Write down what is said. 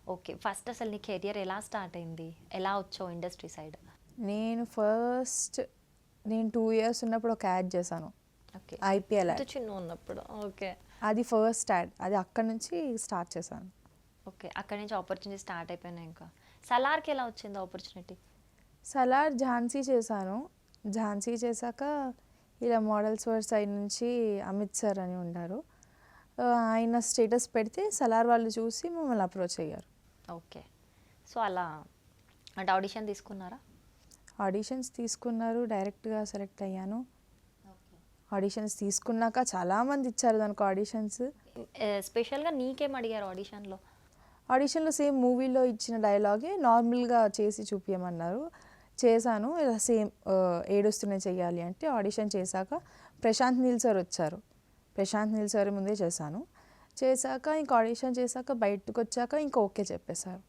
Okay. First అసలు నీ career ఎలా స్టార్ట్ అయింది? ఎలా వచ్చావు ఇండస్ట్రీ సైడ్? నేను ఫస్ట్ నేను 2 ఇయర్స్ ఉన్నప్పుడు ఒక యాడ్ చేశాను. ఓకే. ఐపీఎల్ అంత యాడ్. చిన్నగున్నప్పుడు. ఓకే. అది ఫస్ట్ యాడ్. అది అక్కడి నుంచి స్టార్ట్ చేశాను. ఓకే. అక్కడి నుంచి ఆపర్చునిటీ స్టార్ట్ అయిపోయినాయి ఇంకా. సలార్‌కి ఎలా వచ్చింది ఆపర్చునిటీ? సలార్ ఝాన్సీ చేశాను. ఝాన్సీ చేశాక ఇలా మోడల్స్ వర్డ్ సైడ్ నుంచి అమిత్ సార్ అని ఉన్నారు. ఆయన స్టేటస్ పెడితే సలార్ వాళ్ళు చూసి మమ్మల్ని అప్రోచ్ అయ్యారు. ఓకే. సో, అలా అంటే ఆడిషన్ తీసుకున్నారా? ఆడిషన్స్ తీసుకున్నారు. డైరెక్ట్గా సెలెక్ట్ అయ్యాను. ఆడిషన్స్ తీసుకున్నాక చాలామంది ఇచ్చారు దానికి ఆడిషన్స్. స్పెషల్‌గా నీకేం అడిగారు ఆడిషన్‌లో? ఆడిషన్లో సేమ్ మూవీలో ఇచ్చిన డైలాగే నార్మల్గా చేసి చూపించమన్నారు. చేశాను. ఇలా సేమ్ ఏడుస్తూనే చెయ్యాలి అంటే ఆడిషన్ చేశాక ప్రశాంత్ నీల్ సార్ వచ్చారు. ప్రశాంత్ నీల్ సార్ ముందే చేశాను. చేశాక ఇంకా ఆడిషన్ చేశాక బయటకు వచ్చాక ఇంకా ఓకే చెప్పేశారు.